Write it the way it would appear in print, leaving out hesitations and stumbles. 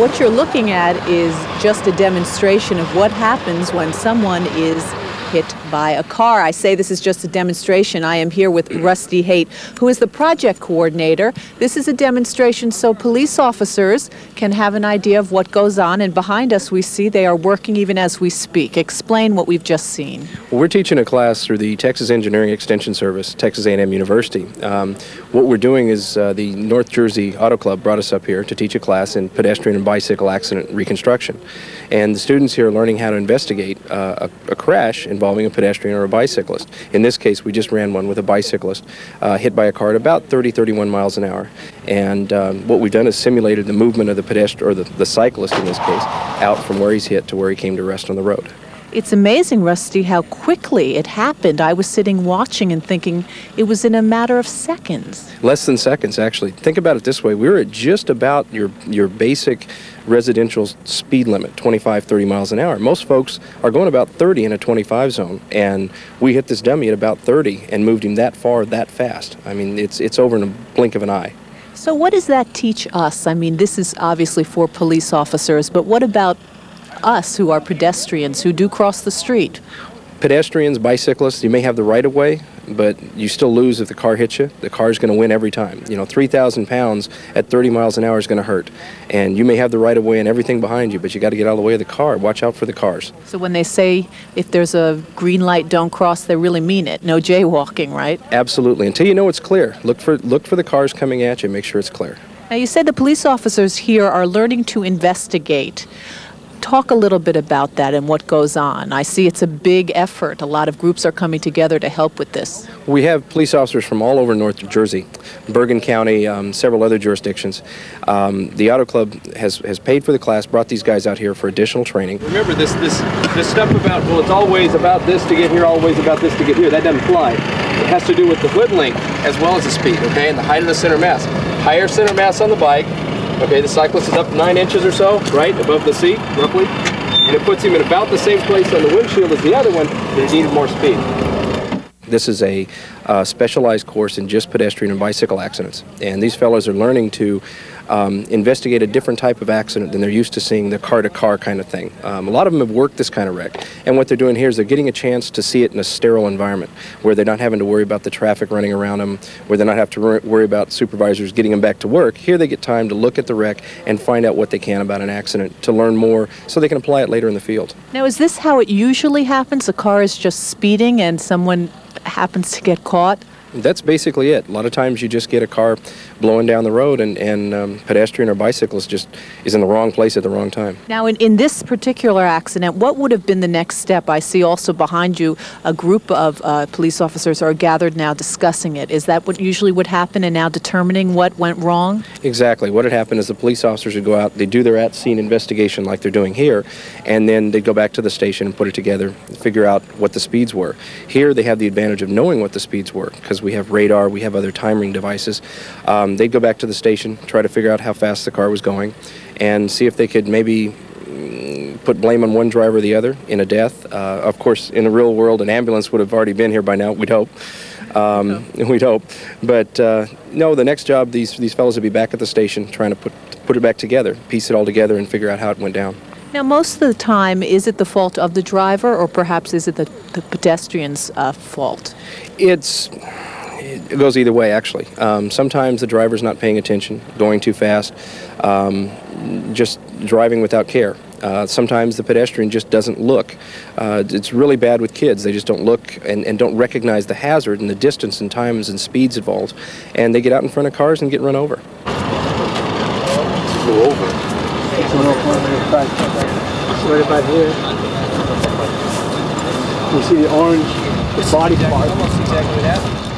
what you're looking at is just a demonstration of what happens when someone is hit by a car. I say this is just a demonstration. I am here with Rusty Haight, who is the project coordinator. This is a demonstration so police officers can have an idea of what goes on, and behind us we see they are working even as we speak. Explain what we've just seen. Well, we're teaching a class through the Texas Engineering Extension Service, Texas A&M University. What we're doing is the North Jersey Auto Club brought us up here to teach a class in pedestrian and bicycle accident reconstruction. And the students here are learning how to investigate a crash involving a pedestrian or a bicyclist. In this case, we just ran one with a bicyclist hit by a car at about 30-31 miles an hour. And what we've done is simulated the movement of the pedestrian, or the cyclist in this case, out from where he's hit to where he came to rest on the road. It's amazing, Rusty, how quickly it happened. I was sitting watching and thinking it was in a matter of seconds. Less than seconds, actually. Think about it this way. We were at just about your basic residential speed limit, 25-30 miles an hour. Most folks are going about 30 in a 25 zone, and we hit this dummy at about 30 and moved him that far, that fast. I mean, it's over in a blink of an eye. So what does that teach us? I mean, this is obviously for police officers, but what about us who are pedestrians who do cross the street? Pedestrians, bicyclists, you may have the right-of-way, but you still lose if the car hits you. The car's going to win every time. You know, 3,000 pounds at 30 miles an hour is going to hurt. And you may have the right-of-way and everything behind you, but you got to get out of the way of the car. Watch out for the cars. So when they say if there's a green light, don't cross, they really mean it. No jaywalking, right? Absolutely. Until you know it's clear. Look for the cars coming at you. Make sure it's clear. Now, you said the police officers here are learning to investigate. Talk a little bit about that and what goes on. I see it's a big effort. A lot of groups are coming together to help with this. We have police officers from all over North Jersey, Bergen County, several other jurisdictions. The Auto Club has paid for the class, brought these guys out here for additional training. Remember this stuff about, well, it's always about this to get here, always about this to get here. That doesn't fly. It has to do with the hood length as well as the speed, okay, and the height of the center mass. Higher center mass on the bike. Okay, the cyclist is up 9 inches or so, right, above the seat, roughly, and it puts him in about the same place on the windshield as the other one that needed more speed. This is a specialized course in just pedestrian and bicycle accidents, and these fellows are learning to investigate a different type of accident than they're used to seeing, the car-to-car kind of thing. A lot of them have worked this kind of wreck, and what they're doing here is they're getting a chance to see it in a sterile environment where they're not having to worry about the traffic running around them, where they're not having to worry about supervisors getting them back to work. Here they get time to look at the wreck and find out what they can about an accident, to learn more so they can apply it later in the field. Now, is this how it usually happens? A car is just speeding and someone happens to get caught? That's basically it. A lot of times you just get a car blowing down the road and pedestrian or bicyclist just is in the wrong place at the wrong time. Now, in this particular accident, what would have been the next step? I see also behind you a group of police officers are gathered now discussing it. Is that what usually would happen, and now determining what went wrong? Exactly. What had happened is the police officers would go out, they do their at-scene investigation like they're doing here, and then they'd go back to the station and put it together, figure out what the speeds were. Here they have the advantage of knowing what the speeds were because we have radar, we have other timing devices. They'd go back to the station, try to figure out how fast the car was going, and see if they could maybe put blame on one driver or the other in a death. Of course, in the real world, an ambulance would have already been here by now, we'd hope. We'd hope. But no, the next job, these fellows would be back at the station trying to put it back together, piece it all together, and figure out how it went down. Now, most of the time, is it the fault of the driver, or perhaps is it the pedestrian's fault? It goes either way, actually. Sometimes the driver's not paying attention, going too fast, just driving without care. Sometimes the pedestrian just doesn't look. It's really bad with kids. They just don't look and don't recognize the hazard and the distance and times and speeds involved, and they get out in front of cars and get run over. Go over. Right about here. You see the orange body part. Almost exactly that.